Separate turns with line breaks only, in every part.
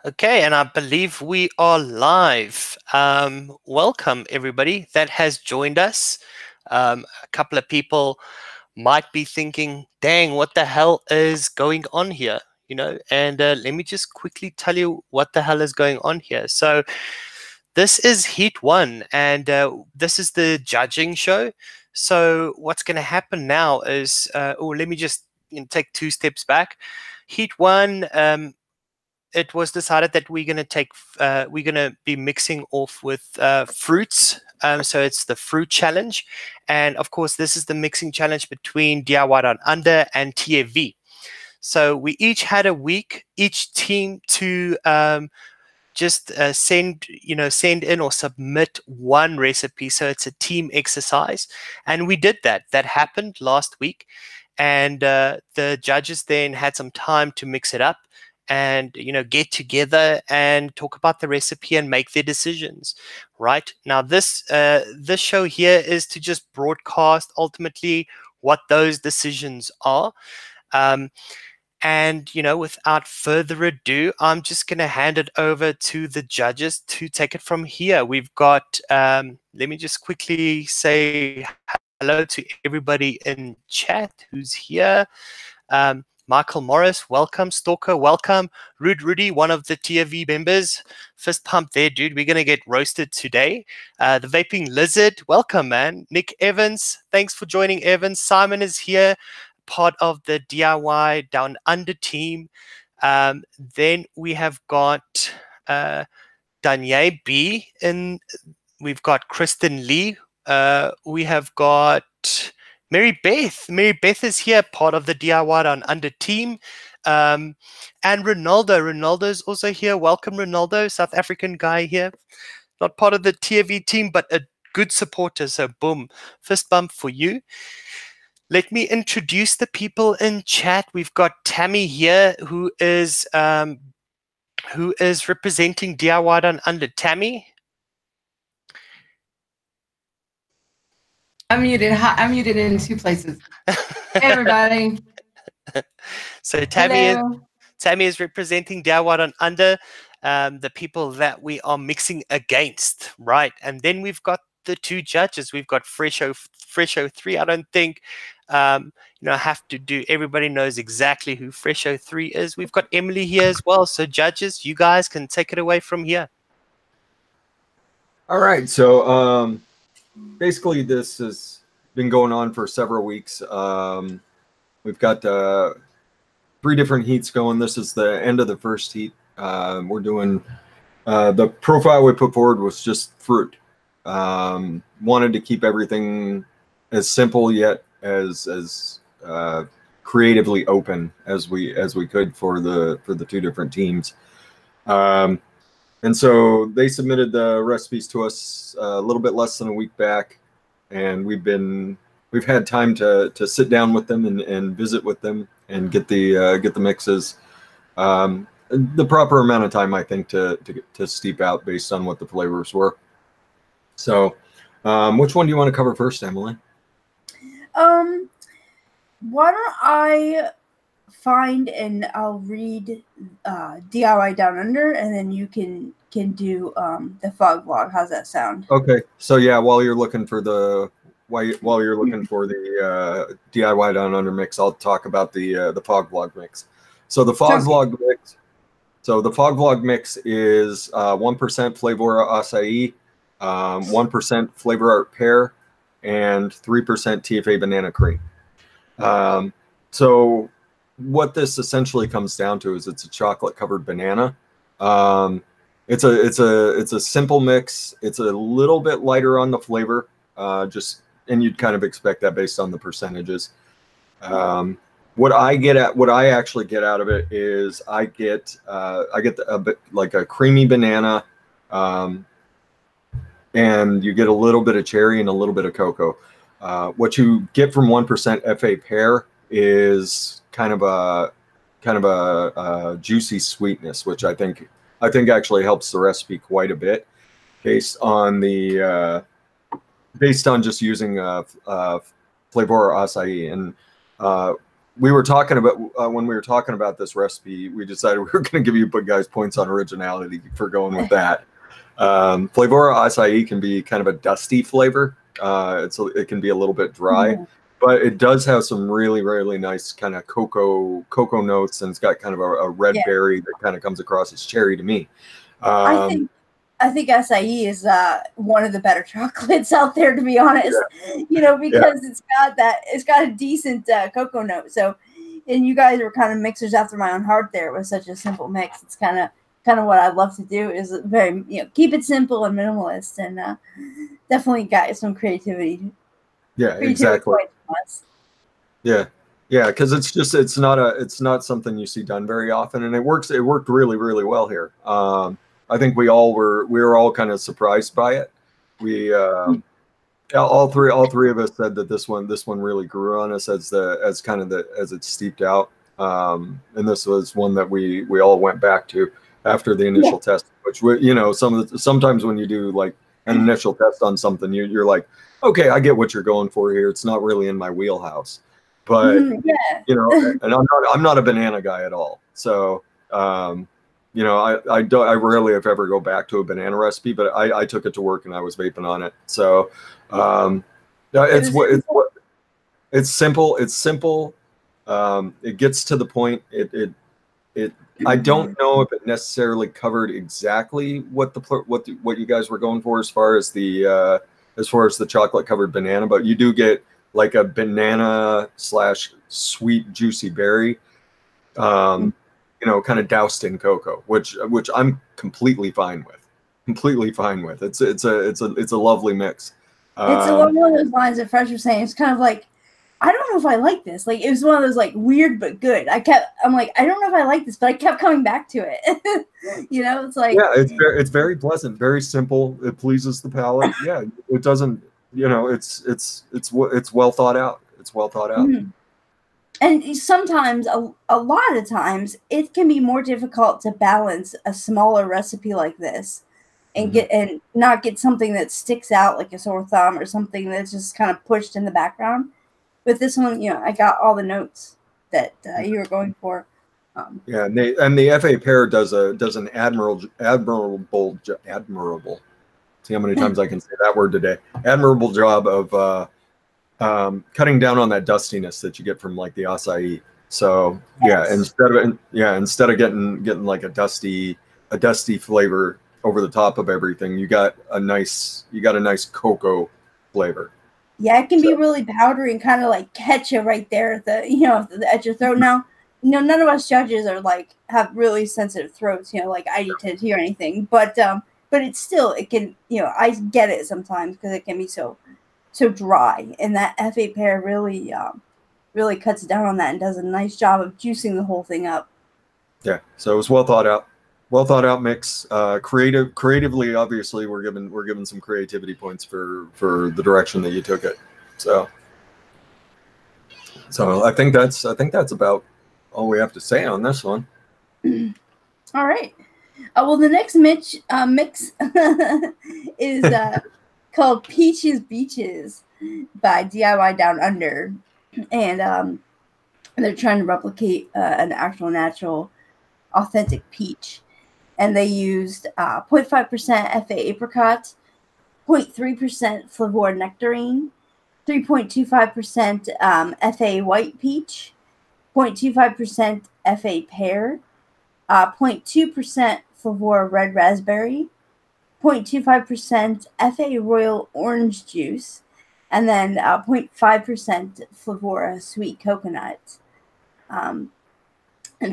Okay, and I believe we are live. Welcome, everybody that has joined us. A couple of people might be thinking, dang, what the hell is going on here? And let me just quickly tell you what the hell is going on here. So this is Heat 1, and this is the judging show. So what's going to happen now is, let me just take 2 steps back. Heat 1, it was decided that we're going to be mixing off with fruits. So it's the fruit challenge, and of course this is the mixing challenge between DIY Down Under and TFV. So we each had a week, each team, to just send in or submit one recipe. So it's a team exercise, and we did that. That happened last week, and the judges then had some time to mix it up and get together and talk about the recipe and make their decisions. Right now, this show here is to just broadcast ultimately what those decisions are. And without further ado, I'm just going to hand it over to the judges to take it from here. We've got let me just quickly say hello to everybody in chat who's here. Michael Morris, welcome. Stalker, welcome. Rudy, one of the TFV members. Fist pump there, dude. We're going to get roasted today. The Vaping Lizard, welcome, man. Nick Evans, thanks for joining, Evans. Simon is here, part of the DIY Down Under team. Then we have got Danye B, and we've got Kristen Lee. We have got Mary Beth. Mary Beth is here, part of the DIY Down Under team. And Ronaldo. Ronaldo is also here. Welcome, Ronaldo, South African guy here. Not part of the TFV team, but a good supporter. So boom, fist bump for you. Let me introduce the people in chat. We've got Tammy here, who is representing DIY Down Under. Tammy?
I'm muted. I'm muted in 2 places. Hey, everybody.
So Tammy is representing DIY Down Under, the people that we are mixing against, right? And then we've got the 2 judges. We've got Fresh03. I don't think I have to do. Everybody knows exactly who Fresh03 is. We've got Emily here as well. So judges, you guys can take it away from here.
All right. So basically, this has been going on for several weeks. We've got 3 different heats going. This is the end of the first heat. We're doing the profile we put forward was just fruit. Wanted to keep everything as simple yet as creatively open as we could for the 2 different teams. And so they submitted the recipes to us a little bit less than a week back, and we've had time to sit down with them and visit with them and get the mixes. The proper amount of time, I think, to steep out based on what the flavors were. So, which one do you want to cover first, Emily?
Why don't I find and I'll read DIY Down Under, and then you can do the fog vlog. How's that sound?
Okay. So yeah, while you're looking for the DIY Down Under mix, I'll talk about the fog vlog mix. So the fog vlog mix. So the fog vlog mix is 1% Flavor Acai, 1% Flavor Art Pear, and 3% TFA Banana Cream. So what this essentially comes down to is it's a chocolate covered banana. It's a simple mix. It's a little bit lighter on the flavor, and you'd kind of expect that based on the percentages. What I actually get out of it is I get a bit like a creamy banana, and you get a little bit of cherry and a little bit of cocoa. What you get from 1% FA pear is kind of a juicy sweetness, which I think actually helps the recipe quite a bit, based on just using Flavor Acai. And we were talking about when we were talking about this recipe, we decided we were going to give you guys points on originality for going with that. Flavora acai can be kind of a dusty flavor. It can be a little bit dry, but it does have some really, really nice kind of cocoa notes, and it's got kind of a red berry that kind of comes across as cherry to me.
I think acai is one of the better chocolates out there, to be honest. You know, because it's got a decent cocoa note. So, and you guys were kind of mixers after my own heart there with such a simple mix. It's kind of what I love to do is very, keep it simple and minimalist, and definitely got some creativity.
Yeah, exactly. Yeah, because it's not something you see done very often, and it worked really, really well here. I think we were all kind of surprised by it. We all three of us said that this one really grew on us as it steeped out. And this was one that we all went back to after the initial test, which sometimes when you do like an initial test on something, you're like, okay, I get what you're going for here. It's not really in my wheelhouse, but and I'm not a banana guy at all. So I rarely, if ever, go back to a banana recipe, but I took it to work and I was vaping on it. So it's simple. It's simple. It gets to the point. I don't know if it necessarily covered exactly what you guys were going for as far as the chocolate covered banana, but you do get like a banana / sweet juicy berry. Kind of doused in cocoa, which I'm completely fine with. It's a lovely mix.
It's along one of those lines that Fresh was saying. It's kind of like, I don't know if I like this. Like, it was one of those like weird but good. I'm like, I don't know if I like this, but I kept coming back to it. It's like,
it's very pleasant, very simple. It pleases the palate. Yeah, it doesn't. It's well thought out. It's well thought out.
Mm-hmm. And sometimes, a lot of times, it can be more difficult to balance a smaller recipe like this, and not get something that sticks out like a sore thumb or something that's just kind of pushed in the background. With this one, I got all the notes that you were going for.
And the FA pair does an admirable. See how many times I can say that word today. Admirable job of cutting down on that dustiness that you get from like the acai. So instead of getting like a dusty flavor over the top of everything, you got a nice cocoa flavor.
Yeah, it can be really powdery and kind of like catch you right there at the edge of your throat. Now, none of us judges are like have really sensitive throats, like I did or anything. But it's still, it can, I get it sometimes because it can be so dry, and that FA pair really cuts down on that and does a nice job of juicing the whole thing up.
Yeah, so it was well thought out mix. Creatively, obviously, we're given some creativity points for the direction that you took it. So I think that's about all we have to say on this one.
All right. Well, the next mix is called Peaches Beaches by DIY Down Under, and they're trying to replicate an actual natural authentic peach, and they used 0.5% FA apricot, 0.3% flavor nectarine, 3.25% FA white peach, 0.25% FA pear, 0.2% flavor red raspberry, 0.25% FA royal orange juice, and then 0.5% flavora sweet coconut. And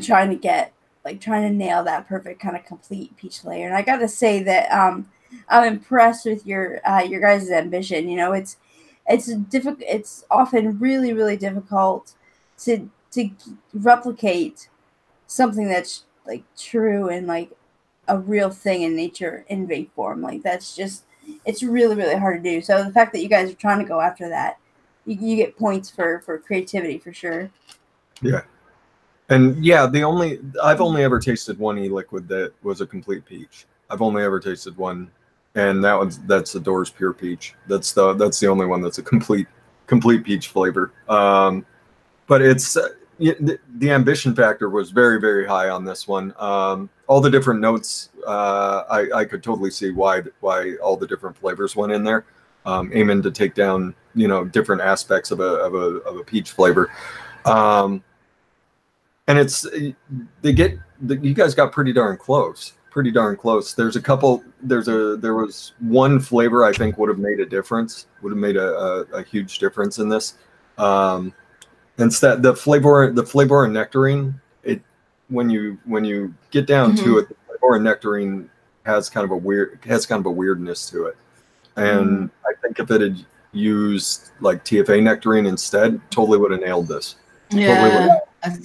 trying to nail that perfect kind of complete peach layer. And I gotta say that I'm impressed with your guys' ambition. It's difficult. It's often really, really difficult to replicate something that's like true and like a real thing in nature in vape form. Like that's just, it's really, really hard to do. So the fact that you guys are trying to go after that, you get points for creativity for sure.
Yeah. And yeah, I've only ever tasted one e-liquid that was a complete peach. I've only ever tasted one, and that's the Doors Pure Peach. That's the only one that's a complete peach flavor. But it's the ambition factor was very, very high on this one. All the different notes, I could totally see why all the different flavors went in there, aiming to take down, you know, different aspects of a peach flavor. And it's you guys got pretty darn close. There's a couple. There was one flavor I think would have made a difference. Would have made a huge difference in this. It's that the flavor and nectarine. When you get down to it, the flavor and nectarine has kind of a weirdness to it. And I think if it had used like TFA nectarine instead, totally would have nailed this.
Yeah,
I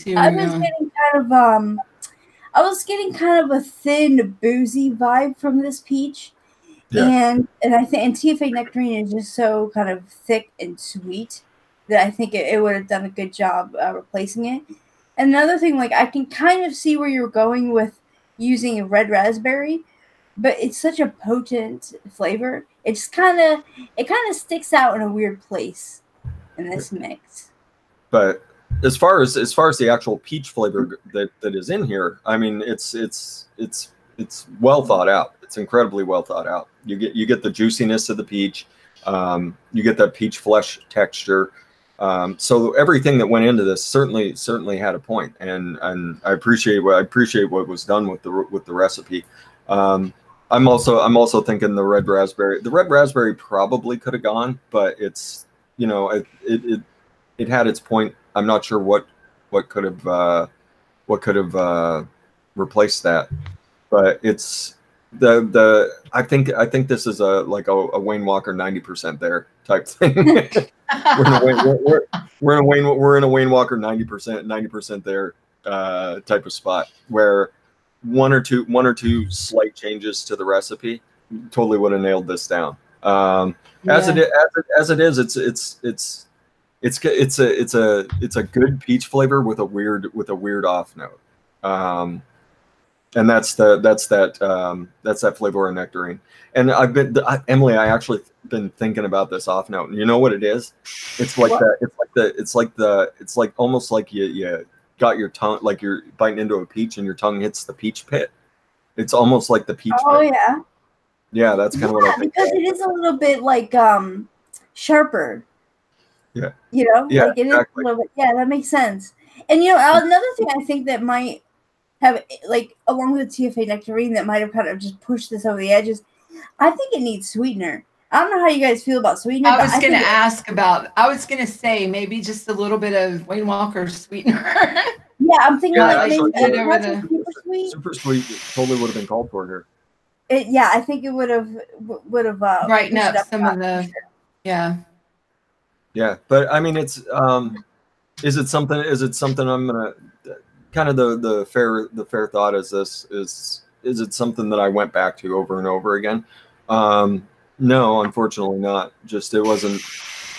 was getting kind of a thin, boozy vibe from this peach.
Yeah.
And I think TFA nectarine is just so kind of thick and sweet that I think it would have done a good job replacing it. Another thing, like, I can kind of see where you're going with using a red raspberry, but it's such a potent flavor. It kind of sticks out in a weird place in this mix.
But as far as the actual peach flavor that is in here, I mean, it's well thought out. It's incredibly well thought out. You get the juiciness of the peach. You get that peach flesh texture. So everything that went into this certainly had a point, and I appreciate what was done with the recipe. I'm also thinking the red raspberry probably could have gone, but it's, you know, it had its point. I'm not sure what could have replaced that, but it's I think this is a Wayne Walker 90% there type thing. we're in a Wayne Walker 90% there type of spot where one or two slight changes to the recipe totally would have nailed this down. As it is, it's a good peach flavor with a weird off note. And that's that flavor of nectarine. And Emily, I actually been thinking about this off note, and you know what it is? It's like almost like you got your tongue, like you're biting into a peach and your tongue hits the peach pit. It's almost like the peach pit.
Oh yeah.
Yeah, that's kind of what I think.
Because it is a little bit like sharper.
Yeah.
You know?
Yeah,
like it
exactly.
is a little bit, yeah, that makes sense. And you know, another thing I think that might have, like, along with the TFA nectarine, that might have kind of just pushed this over the edges, I think it needs sweetener. I don't know how you guys feel about sweetener.
I was going to say maybe just a little bit of Wayne Walker sweetener.
Yeah, I'm thinking
super sweet totally would have been called for here.
Yeah, I think it would have
brighten up some of the
Yeah, but I mean, it's is it something I'm gonna kind of the fair thought is it something that I went back to over and over again? No, unfortunately not. Just it wasn't.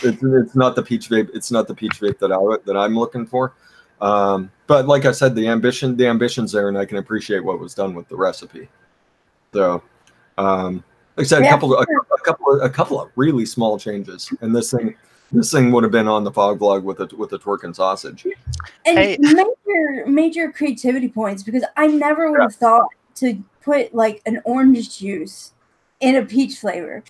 It's not the peach vape. It's not the peach vape that I'm looking for. But like I said, the ambition's there, and I can appreciate what was done with the recipe. So, like I said, a couple of really small changes, and this thing would have been on the fog vlog with a twerking sausage.
And major creativity points, because I never would have thought to put like an orange juice in a peach flavor,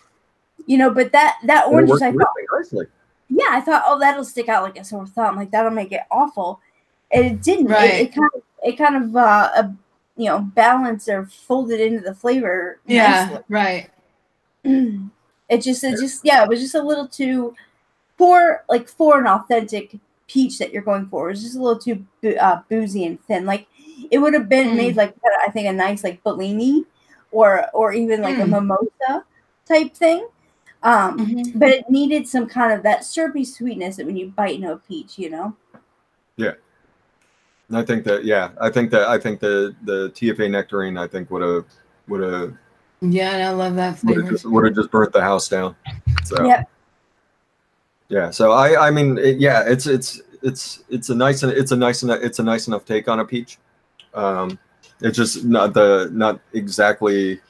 you know. But that orange juice, I thought,
nicely.
Yeah, I thought, oh, that'll stick out like a sore thumb, like that'll make it awful, and it didn't.
Right.
It kind of you know, balanced or folded into the flavor.
Yeah,
nicely.
right.
It was just a little too for an authentic peach that you're going for. It was just a little too boozy and thin. Like it would have been made like, I think, a nice like Bellini or even like a mimosa type thing. But it needed some kind of that syrupy sweetness that when you bite into a peach, you know.
Yeah. And I think the TFA nectarine, I think would have.
Yeah, and I love that flavor.
Would have just burnt the house down. So.
Yep.
Yeah. So I mean, it's a nice enough take on a peach. It's just not exactly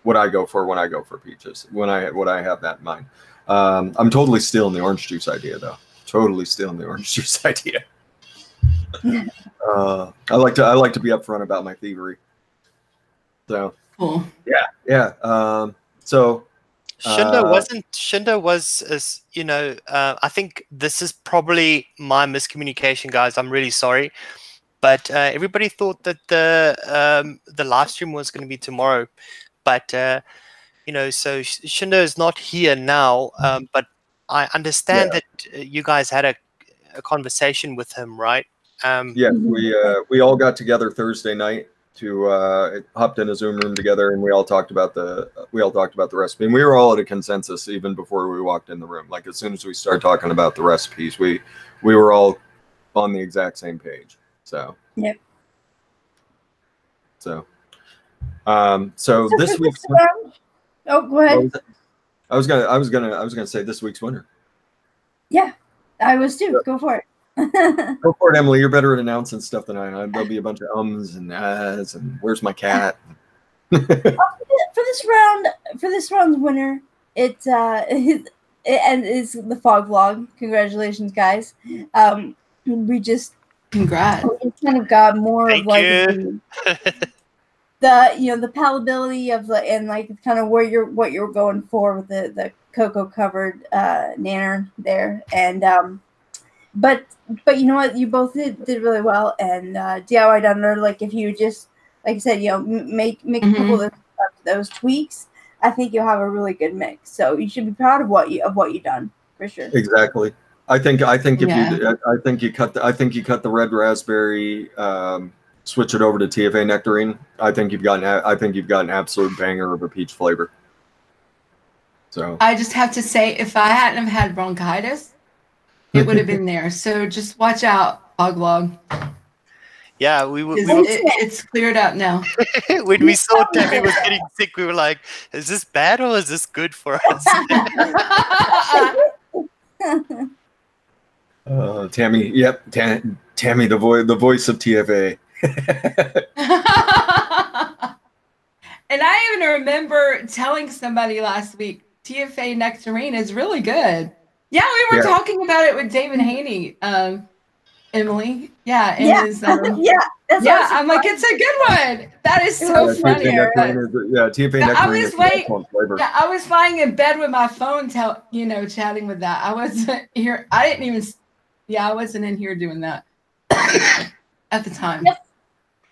what I go for when I go for peaches. What I have that in mind. I'm totally stealing the orange juice idea though. Totally stealing the orange juice idea. I like to be upfront about my thievery. So
Cool.
yeah. So
Shyndo was, as you know, I think this is probably my miscommunication, guys. I'm really sorry, but everybody thought that the live stream was going to be tomorrow, but you know, so Shyndo is not here now, but I understand that you guys had a conversation with him, right?
yeah, we all got together Thursday night to hopped in a Zoom room together, and we all talked about the recipe. And we were all at a consensus even before we walked in the room. Like as soon as we started talking about the recipes, we were all on the exact same page. So
Yep.
So this week's
oh, go ahead.
I was gonna say this week's winner.
Yeah, I was too. Go for it.
Go for it, Emily. You're better at announcing stuff than I am. There'll be a bunch of ums and ahs and where's my cat.
For this round's winner, it's the thefogvlog. Congratulations, guys. We just
Congrats.
we kind of got more
Thank
of like
you.
the palatability of the and like kind of what you're going for with the cocoa covered nanner there, and but you know what, you both did really well, and DIYDU, like if you just like I said, you know, make a couple of those tweaks, I think you'll have a really good mix. So you should be proud of what you've done for sure.
Exactly. I think if you cut the red raspberry, switch it over to TFA nectarine. I think you've got an absolute banger of a peach flavor. So
I just have to say, if I hadn't have had bronchitis, it would have been there. So just watch out, thefogvlog.
Yeah,
it's cleared up now.
When we saw Tammy was getting sick, we were like, "Is this bad or is this good for us?"
Tammy, yep, Tammy, the voice of TFA.
And I even remember telling somebody last week, TFA nectarine is really good. Yeah, we were talking about it with David Haney, Emily. Yeah, I'm like, it's a good one. That is so funny.
TFA nectarine is an excellent flavor.
Yeah, I was lying in bed with my phone, chatting with that. I wasn't here. I wasn't in here doing that at the time.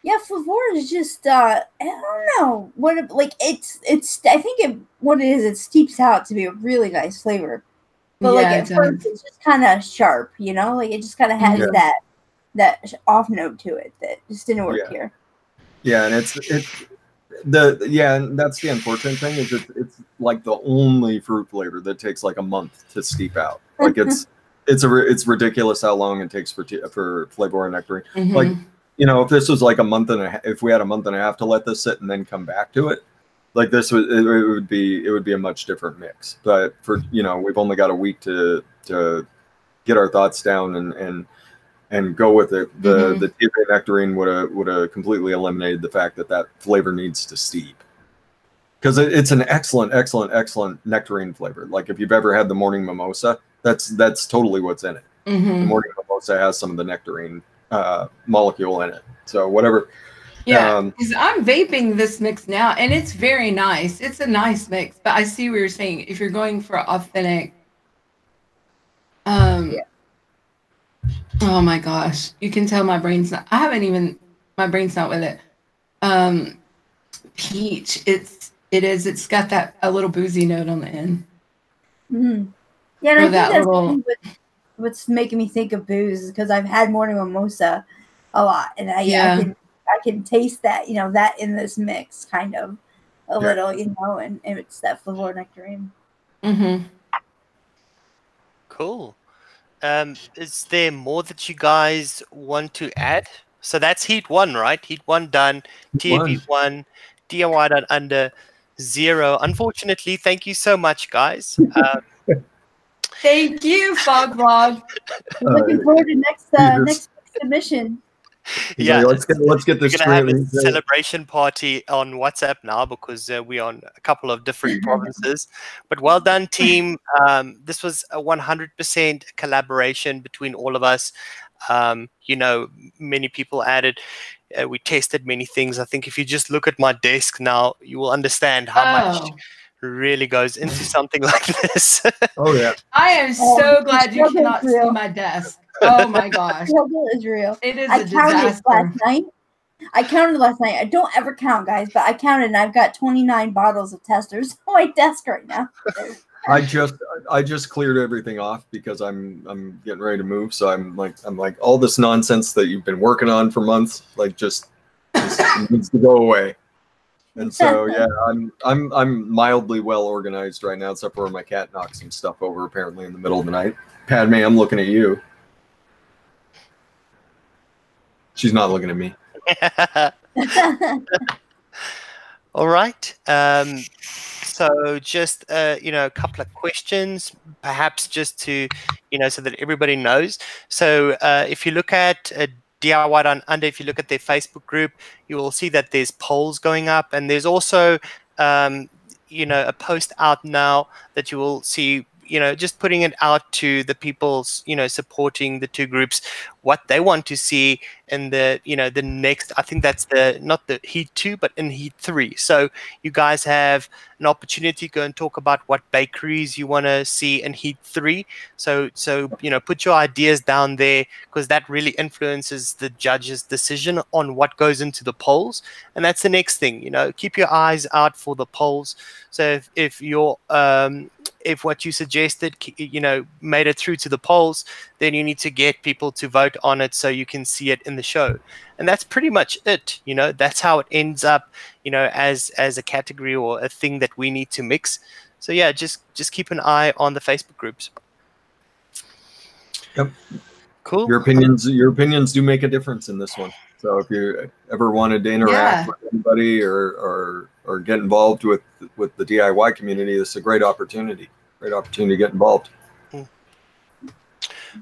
Yeah, flavor is just I don't know what it's I think what it is, it steeps out to be a really nice flavor, but like at first it's just kind of sharp, you know, like it just kind of has that off note to it that just didn't work here. Yeah,
and and that's the unfortunate thing is it's like the only fruit flavor that takes like a month to steep out. Like it's ridiculous how long it takes for flavor and nectarine. Like, you know, if this was like if we had a month and a half to let this sit and then come back to it, like this it would be a much different mix. But for, you know, we've only got a week to get our thoughts down and go with it. The TFA nectarine would have completely eliminated the fact that flavor needs to steep, because it's an excellent nectarine flavor. Like if you've ever had the morning mimosa, that's totally what's in it. The morning mimosa has some of the nectarine molecule in it. So whatever.
Yeah, because I'm vaping this mix now, and it's very nice. It's a nice mix, but I see what you're saying. If you're going for authentic, oh my gosh, you can tell my brain's not. My brain's not with it. Peach. It's got a little boozy note on the end.
Yeah, and I think that's what's making me think of booze, because I've had morning mimosa a lot, and I can taste that, you know, that in this mix kind of a little, you know, and it's that flavor nectarine.
Cool. Is there more that you guys want to add? So that's heat 1, right? Heat 1 done. TFV 1, DIY .under 0. Unfortunately, thank you so much, guys.
Thank you, thefogvlog.
Looking forward to next submission.
Yeah,
let's get this
straight. We're gonna have a celebration party on WhatsApp now, because we're on a couple of different provinces. But well done, team. This was a 100% collaboration between all of us. You know, many people added. We tested many things. I think if you just look at my desk now, you will understand how much really goes into something like this.
Oh yeah.
I am so glad you
struggle is
cannot see
real.
my desk. Oh my gosh.
Struggle is real.
It is
I
a
counted
disaster.
last night. I counted last night. I don't ever count, guys, but I counted, and I've got 29 bottles of testers on my desk right now.
I just cleared everything off because I'm getting ready to move. So I'm like all this nonsense that you've been working on for months, like just needs to go away. And so yeah, I'm mildly well organized right now, except for my cat knocked some stuff over apparently in the middle of the night. Padme, I'm looking at you. She's not looking at me.
All right. So just you know, a couple of questions, perhaps just to, you know, so that everybody knows. So if you look at DIY Down Under, if you look at their Facebook group, you will see that there's polls going up, and there's also you know, a post out now that you will see, you know, just putting it out to the people, you know, supporting the two groups, what they want to see in the, you know, the next, I think that's the, not the heat 2, but in heat 3. So you guys have an opportunity to go and talk about what bakeries you want to see in heat 3. So, you know, put your ideas down there, because that really influences the judge's decision on what goes into the polls. And that's the next thing, you know, keep your eyes out for the polls. So if you're, if what you suggested, you know, made it through to the polls, then you need to get people to vote on it so you can see it in the show. And that's pretty much it. You know, that's how it ends up, you know, as a category or a thing that we need to mix. So yeah, just keep an eye on the Facebook groups.
Yep.
Cool.
Your opinions do make a difference in this one. So if you ever wanted to interact with anybody or get involved with the DIY community, this is a great opportunity. Great opportunity to get involved.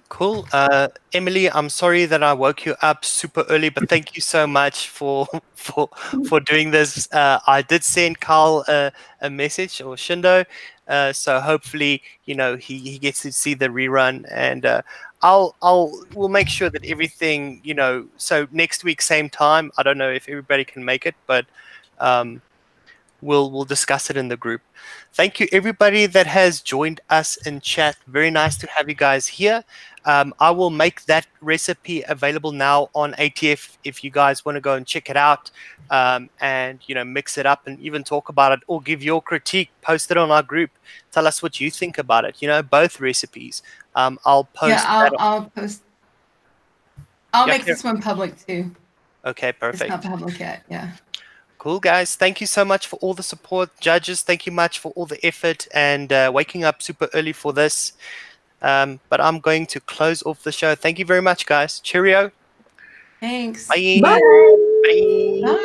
Cool. Emily, I'm sorry that I woke you up super early, but thank you so much for doing this. I did send Carl a message, or Shyndo, so hopefully, you know, he gets to see the rerun, and we'll make sure that everything, you know, so next week same time. I don't know if everybody can make it, but we'll discuss it in the group. Thank you everybody that has joined us in chat. Very nice to have you guys here. I will make that recipe available now on ATF if you guys want to go and check it out, and, you know, mix it up and even talk about it, or give your critique, post it on our group, tell us what you think about it, you know, both recipes. I'll post.
Yeah, I'll post. I'll make this one public too.
Okay, perfect.
It's not public yet. Yeah.
Cool, guys. Thank you so much for all the support. Judges, thank you much for all the effort and waking up super early for this. But I'm going to close off the show. Thank you very much, guys. Cheerio.
Thanks.
Bye.
Bye.
Bye.
Bye.